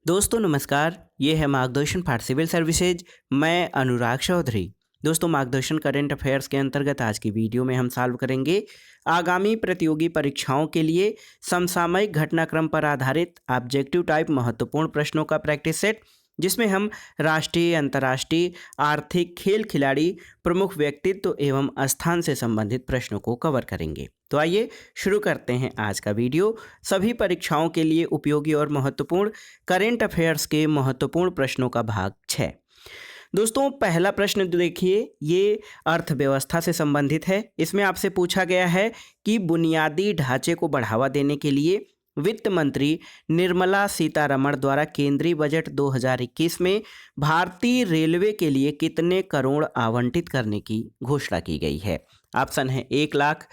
दोस्तों नमस्कार, ये है मार्गदर्शन फॉर सिविल सर्विसेज। मैं अनुराग चौधरी। दोस्तों मार्गदर्शन करंट अफेयर्स के अंतर्गत आज की वीडियो में हम सॉल्व करेंगे आगामी प्रतियोगी परीक्षाओं के लिए समसामयिक घटनाक्रम पर आधारित ऑब्जेक्टिव टाइप महत्वपूर्ण प्रश्नों का प्रैक्टिस सेट, जिसमें हम राष्ट्रीय, अंतर्राष्ट्रीय, आर्थिक, खेल खिलाड़ी, प्रमुख व्यक्तित्व एवं स्थान से संबंधित प्रश्नों को कवर करेंगे। तो आइए शुरू करते हैं आज का वीडियो। सभी परीक्षाओं के लिए उपयोगी और महत्वपूर्ण करेंट अफेयर्स के महत्वपूर्ण प्रश्नों का भाग 6। दोस्तों पहला प्रश्न देखिए, ये अर्थव्यवस्था से संबंधित है। इसमें आपसे पूछा गया है कि बुनियादी ढांचे को बढ़ावा देने के लिए वित्त मंत्री निर्मला सीतारमण द्वारा केंद्रीय बजट 2021 में भारतीय रेलवे के लिए कितने करोड़ आवंटित करने की घोषणा की गई है। ऑप्शन है 1 लाख,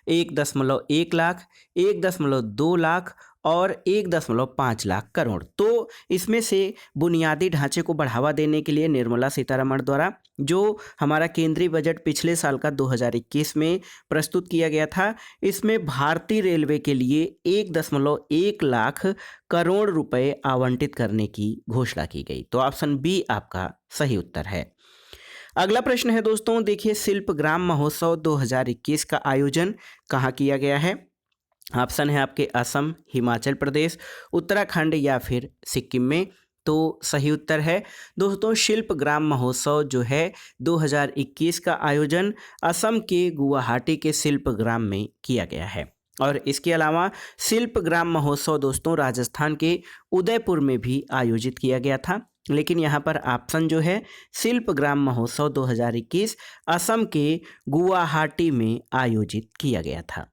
1.1 लाख, 1.2 लाख और 1.5 लाख करोड़। तो इसमें से बुनियादी ढांचे को बढ़ावा देने के लिए निर्मला सीतारमण द्वारा जो हमारा केंद्रीय बजट पिछले साल का 2021 में प्रस्तुत किया गया था, इसमें भारतीय रेलवे के लिए 1.1 लाख करोड़ रुपए आवंटित करने की घोषणा की गई। तो ऑप्शन बी आपका सही उत्तर है। अगला प्रश्न है दोस्तों, देखिए शिल्पग्राम महोत्सव 2021 का आयोजन कहाँ किया गया है। ऑप्शन है आपके असम, हिमाचल प्रदेश, उत्तराखंड या फिर सिक्किम में। तो सही उत्तर है दोस्तों, शिल्पग्राम महोत्सव जो है 2021 का आयोजन असम के गुवाहाटी के शिल्पग्राम में किया गया है। और इसके अलावा शिल्पग्राम महोत्सव दोस्तों राजस्थान के उदयपुर में भी आयोजित किया गया था, लेकिन यहाँ पर ऑप्शन जो है शिल्पग्राम महोत्सव 2021 असम के गुवाहाटी में आयोजित किया गया था।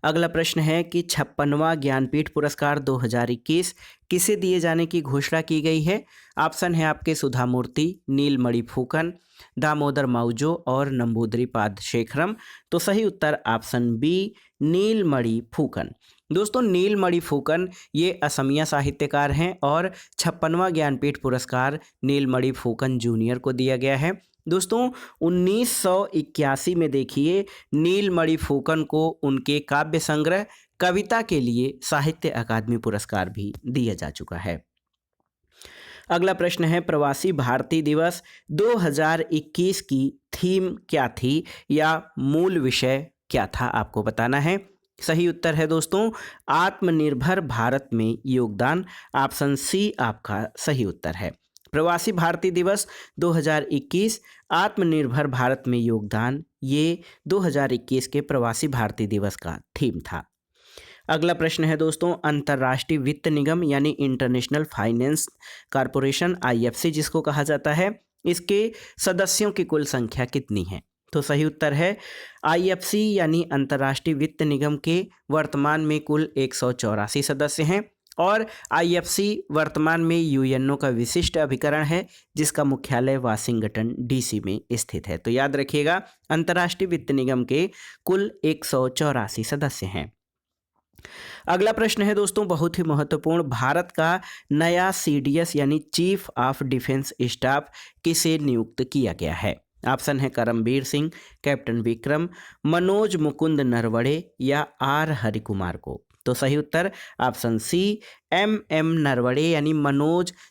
अगला प्रश्न है कि 56वां ज्ञानपीठ पुरस्कार 2021 किसे दिए जाने की घोषणा की गई है। ऑप्शन है आपके सुधा मूर्ति, नीलमणि फूकन, दामोदर माउजो और नंबूदरी पादशेखरम। तो सही उत्तर ऑप्शन बी नीलमणि फूकन। दोस्तों नीलमणि फूकन ये असमिया साहित्यकार हैं और 56वां ज्ञानपीठ पुरस्कार नीलमणि फूकन जूनियर को दिया गया है। दोस्तों 1981 में देखिए नीलमणि फूकन को उनके काव्य संग्रह कविता के लिए साहित्य अकादमी पुरस्कार भी दिया जा चुका है। अगला प्रश्न है प्रवासी भारतीय दिवस 2021 की थीम क्या थी या मूल विषय क्या था, आपको बताना है। सही उत्तर है दोस्तों आत्मनिर्भर भारत में योगदान। ऑप्शन सी आपका सही उत्तर है। प्रवासी भारतीय दिवस 2021 आत्मनिर्भर भारत में योगदान, ये 2021 के प्रवासी भारतीय दिवस का थीम था। अगला प्रश्न है दोस्तों अंतर्राष्ट्रीय वित्त निगम यानी इंटरनेशनल फाइनेंस कॉरपोरेशन IFC जिसको कहा जाता है, इसके सदस्यों की कुल संख्या कितनी है। तो सही उत्तर है IFC यानी अंतर्राष्ट्रीय वित्त निगम के वर्तमान में कुल 184 सदस्य हैं और IFC वर्तमान में UNO का विशिष्ट अभिकरण है जिसका मुख्यालय वाशिंगटन DC में स्थित है। तो याद रखिएगा अंतर्राष्ट्रीय वित्त निगम के कुल 184 सदस्य हैं। अगला प्रश्न है दोस्तों बहुत ही महत्वपूर्ण, भारत का नया CDS यानी चीफ ऑफ डिफेंस स्टाफ किसे नियुक्त किया गया है। ऑप्शन है करमबीर सिंह, कैप्टन विक्रम, मनोज मुकुंद नरवड़े या R हरिकुमार को। तो सही उत्तर ऑप्शन सी MM नरवड़े यानी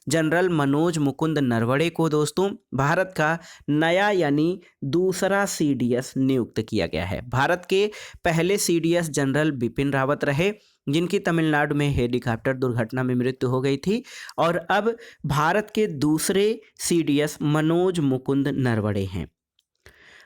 जनरल मनोज मुकुंद नरवड़े को दोस्तों भारत का नया यानी दूसरा CDS नियुक्त किया गया है। भारत के पहले CDS जनरल बिपिन रावत रहे जिनकी तमिलनाडु में हेलीकॉप्टर दुर्घटना में मृत्यु हो गई थी, और अब भारत के दूसरे CDS मनोज मुकुंद नरवड़े हैं।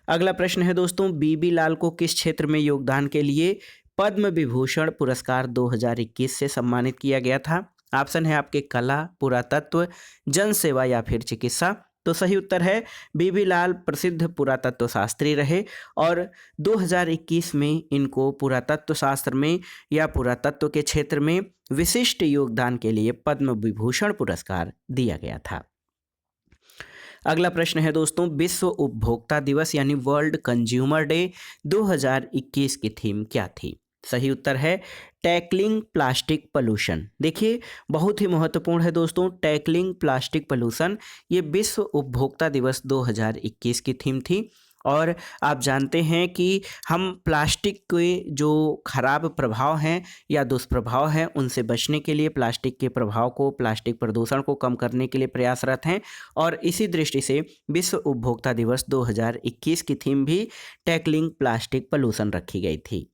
अगला प्रश्न है दोस्तों BB लाल को किस क्षेत्र में योगदान के लिए पद्म विभूषण पुरस्कार 2021 से सम्मानित किया गया था। ऑप्शन है आपके कला, पुरातत्व, जनसेवा या फिर चिकित्सा। तो सही उत्तर है BB लाल प्रसिद्ध पुरातत्व शास्त्री रहे और 2021 में इनको पुरातत्व शास्त्र में या पुरातत्व के क्षेत्र में विशिष्ट योगदान के लिए पद्म विभूषण पुरस्कार दिया गया था। अगला प्रश्न है दोस्तों विश्व उपभोक्ता दिवस यानी वर्ल्ड कंज्यूमर डे 2021 की थीम क्या थी। सही उत्तर है टैकलिंग प्लास्टिक पोल्यूशन। देखिए बहुत ही महत्वपूर्ण है दोस्तों टैकलिंग प्लास्टिक पोल्यूशन, ये विश्व उपभोक्ता दिवस 2021 की थीम थी और आप जानते हैं कि हम प्लास्टिक के जो खराब प्रभाव हैं या दुष्प्रभाव हैं उनसे बचने के लिए प्लास्टिक के प्रभाव को, प्लास्टिक प्रदूषण को कम करने के लिए प्रयासरत हैं। और इसी दृष्टि से विश्व उपभोक्ता दिवस 2021 की थीम भी टैकलिंग प्लास्टिक पॉल्यूशन रखी गई थी।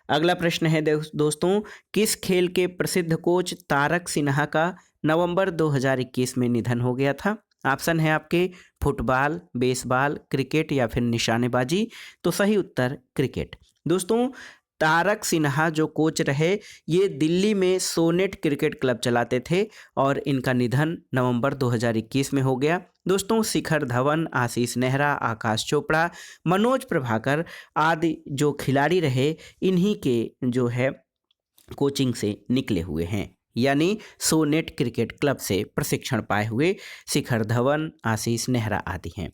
अगला प्रश्न है दोस्तों, किस खेल के प्रसिद्ध कोच तारक सिन्हा का नवंबर 2021 में निधन हो गया था? ऑप्शन है आपके फुटबॉल, बेसबॉल, क्रिकेट या फिर निशानेबाजी। तो सही उत्तर क्रिकेट। दोस्तों, तारक सिन्हा जो कोच रहे ये दिल्ली में सोनेट क्रिकेट क्लब चलाते थे और इनका निधन नवंबर 2021 में हो गया। दोस्तों, शिखर धवन, आशीष नेहरा, आकाश चोपड़ा, मनोज प्रभाकर आदि जो खिलाड़ी रहे इन्हीं के जो है कोचिंग से निकले हुए हैं, यानी सोनेट क्रिकेट क्लब से प्रशिक्षण पाए हुए शिखर धवन, आशीष नेहरा आदि हैं।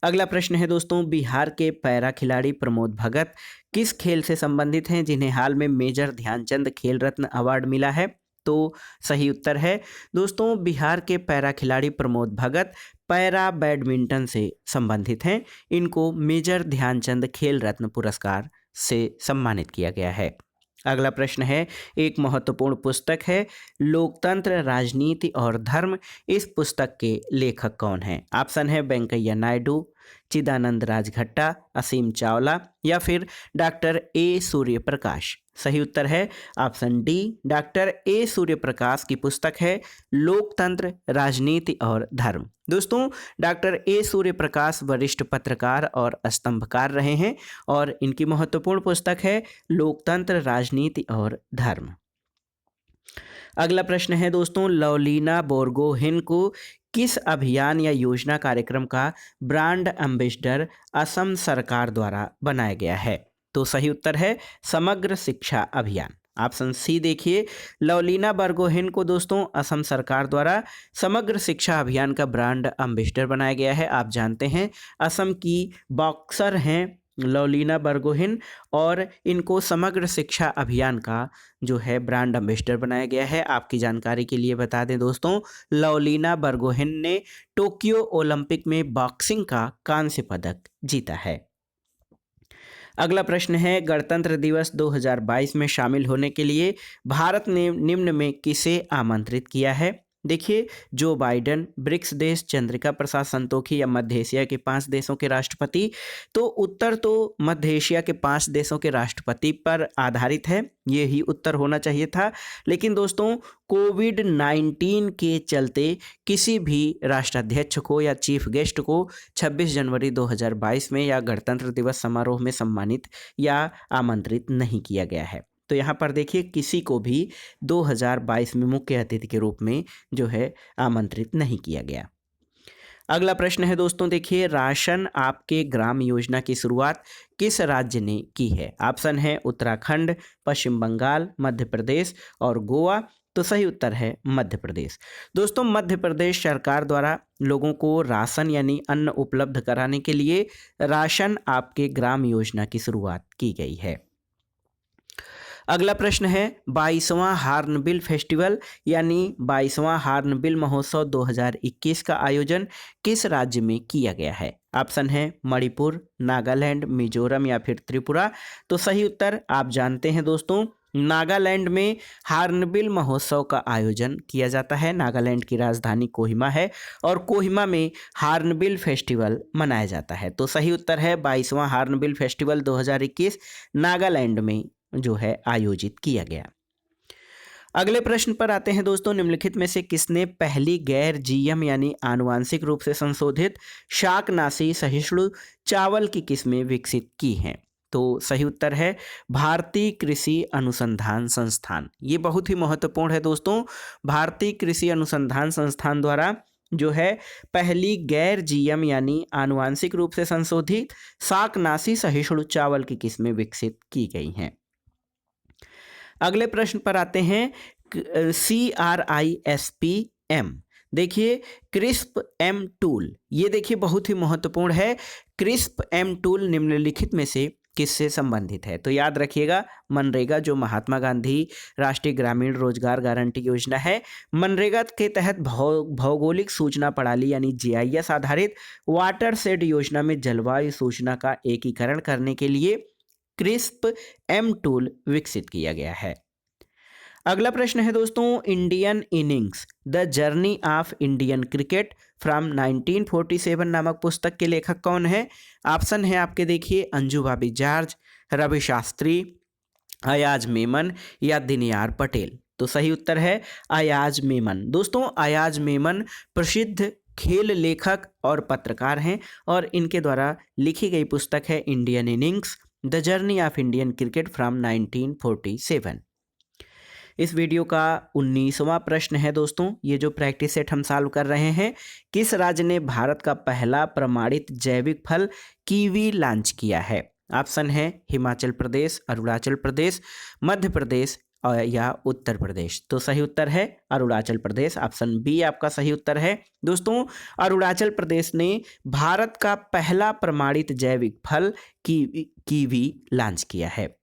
अगला प्रश्न है दोस्तों, बिहार के पैरा खिलाड़ी प्रमोद भगत किस खेल से संबंधित हैं जिन्हें हाल में मेजर ध्यानचंद खेल रत्न अवार्ड मिला है? तो सही उत्तर है दोस्तों, बिहार के पैरा खिलाड़ी प्रमोद भगत पैरा बैडमिंटन से संबंधित हैं। इनको मेजर ध्यानचंद खेल रत्न पुरस्कार से सम्मानित किया गया है। अगला प्रश्न है, एक महत्वपूर्ण पुस्तक है लोकतंत्र, राजनीति और धर्म। इस पुस्तक के लेखक कौन हैं? ऑप्शन है वेंकैया नायडू, चिदानंद राजघट्टा, असीम चावला या फिर डॉक्टर ए सूर्यप्रकाश। सही उत्तर है option D, doctor A Suryaprakash की पुस्तक है लोकतंत्र, राजनीति और धर्म। दोस्तों, डॉक्टर ए सूर्यप्रकाश वरिष्ठ पत्रकार और स्तंभकार रहे हैं और इनकी महत्वपूर्ण पुस्तक है लोकतंत्र, राजनीति और धर्म। अगला प्रश्न है दोस्तों, लवलीना बोरगोहेन को किस अभियान या योजना कार्यक्रम का ब्रांड एम्बेसडर असम सरकार द्वारा बनाया गया है? तो सही उत्तर है समग्र शिक्षा अभियान। ऑप्शन सी देखिए, लवलीना बोरगोहेन को दोस्तों असम सरकार द्वारा समग्र शिक्षा अभियान का ब्रांड एम्बेसडर बनाया गया है। आप जानते हैं असम की बॉक्सर हैं लवलीना बोरगोहेन और इनको समग्र शिक्षा अभियान का जो है ब्रांड एम्बेसडर बनाया गया है। आपकी जानकारी के लिए बता दें दोस्तों, लवलीना बोरगोहेन ने टोक्यो ओलंपिक में बॉक्सिंग का कांस्य पदक जीता है। अगला प्रश्न है, गणतंत्र दिवस 2022 में शामिल होने के लिए भारत ने निम्न में किसे आमंत्रित किया है? देखिए, जो बाइडेन, ब्रिक्स देश, चंद्रिका प्रसाद संतोखी या मध्य एशिया के 5 देशों के राष्ट्रपति। तो उत्तर तो मध्य एशिया के 5 देशों के राष्ट्रपति पर आधारित है, ये ही उत्तर होना चाहिए था। लेकिन दोस्तों, कोविड-19 के चलते किसी भी राष्ट्राध्यक्ष को या चीफ गेस्ट को 26 जनवरी 2022 में या गणतंत्र दिवस समारोह में सम्मानित या आमंत्रित नहीं किया गया है। तो यहाँ पर देखिए, किसी को भी 2022 में मुख्य अतिथि के रूप में जो है आमंत्रित नहीं किया गया। अगला प्रश्न है दोस्तों, देखिए, राशन आपके ग्राम योजना की शुरुआत किस राज्य ने की है? ऑप्शन है उत्तराखंड, पश्चिम बंगाल, मध्य प्रदेश और गोवा। तो सही उत्तर है मध्य प्रदेश। दोस्तों, मध्य प्रदेश सरकार द्वारा लोगों को राशन यानी अन्न उपलब्ध कराने के लिए राशन आपके ग्राम योजना की शुरुआत की गई है। अगला प्रश्न है, 22वां हार्नबिल फेस्टिवल यानी 22वां हार्नबिल महोत्सव 2021 का आयोजन किस राज्य में किया गया है? ऑप्शन है मणिपुर, नागालैंड, मिजोरम या फिर त्रिपुरा। तो सही उत्तर आप जानते हैं दोस्तों, नागालैंड में हार्नबिल महोत्सव का आयोजन किया जाता है। नागालैंड की राजधानी कोहिमा है और कोहिमा में हार्नबिल फेस्टिवल मनाया जाता है। तो सही उत्तर है 22वां हार्नबिल फेस्टिवल 2021 नागालैंड में जो है आयोजित किया गया। अगले प्रश्न पर आते हैं दोस्तों, निम्नलिखित में से किसने पहली गैर जीएम यानी आनुवांशिक रूप से संशोधित शाकनाशी सहिष्णु चावल की किस्में विकसित की हैं? तो सही उत्तर है भारतीय कृषि अनुसंधान संस्थान। ये बहुत ही महत्वपूर्ण है दोस्तों, भारतीय कृषि अनुसंधान संस्थान द्वारा जो है पहली गैर जीएम यानी आनुवांशिक रूप से संशोधित शाकनाशी सहिष्णु चावल की किस्में विकसित की गई हैं। अगले प्रश्न पर आते हैं, CRISP-M। देखिए, क्रिस्प एम टूल, ये देखिए बहुत ही महत्वपूर्ण है। क्रिस्प एम टूल निम्नलिखित में से किससे संबंधित है? तो याद रखिएगा मनरेगा जो महात्मा गांधी राष्ट्रीय ग्रामीण रोजगार गारंटी योजना है, मनरेगा के तहत भौगोलिक सूचना प्रणाली यानी जीआईएस आधारित वाटरशेड योजना में जलवायु सूचना का एकीकरण करने के लिए क्रिस्प एम टूल विकसित किया गया है। अगला प्रश्न है दोस्तों, Indian innings the journey of Indian cricket from 1947 नामक पुस्तक के लेखक कौन है? ऑप्शन है आपके देखिए अंजू भाभी जॉर्ज, रवि शास्त्री, अयाज मेमन या दिनयार पटेल। तो सही उत्तर है अयाज मेमन। दोस्तों अयाज मेमन प्रसिद्ध खेल लेखक और पत्रकार हैं और इनके द्वारा लिखी गई पुस्तक है Indian innings the journey of Indian cricket from 1947। इस वीडियो का 19वां प्रश्न है दोस्तों, ये जो प्रैक्टिस सेट हम सॉल्व कर रहे हैं, किस राज्य ने भारत का पहला प्रमाणित जैविक फल कीवी लॉन्च किया है? ऑप्शन है हिमाचल प्रदेश, अरुणाचल प्रदेश, मध्य प्रदेश या उत्तर प्रदेश। तो सही उत्तर है अरुणाचल प्रदेश, ऑप्शन बी आपका सही उत्तर है। दोस्तों अरुणाचल प्रदेश ने भारत का पहला प्रमाणित जैविक फल कीवी लॉन्च किया है।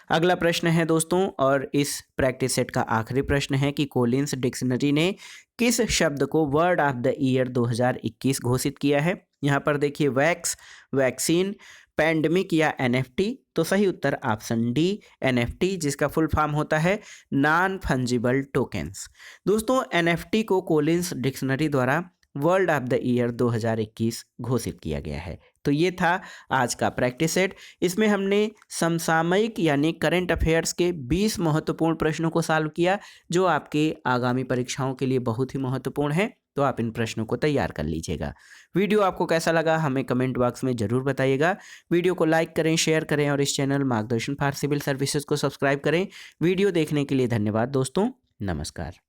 अगला प्रश्न है दोस्तों, और इस प्रैक्टिस सेट का आखिरी प्रश्न है कि कोलिंस डिक्शनरी ने किस शब्द को वर्ड ऑफ द ईयर 2021 घोषित किया है? यहाँ पर देखिए वैक्स, वैक्सीन, पैंडेमिक या एनएफटी। तो सही उत्तर ऑप्शन डी एनएफटी, जिसका फुल फॉर्म होता है नॉन फंजिबल टोकन्स। दोस्तों एनएफटी को कोलिंस डिक्शनरी द्वारा वर्ल्ड ऑफ द ईयर 2021 घोषित किया गया है। तो ये था आज का प्रैक्टिस सेट। इसमें हमने समसामयिक यानी करंट अफेयर्स के 20 महत्वपूर्ण प्रश्नों को सॉल्व किया जो आपके आगामी परीक्षाओं के लिए बहुत ही महत्वपूर्ण है। तो आप इन प्रश्नों को तैयार कर लीजिएगा। वीडियो आपको कैसा लगा हमें कमेंट बॉक्स में ज़रूर बताइएगा। वीडियो को लाइक करें, शेयर करें और इस चैनल मार्गदर्शन फॉर सिविल सर्विसेज को सब्सक्राइब करें। वीडियो देखने के लिए धन्यवाद दोस्तों, नमस्कार।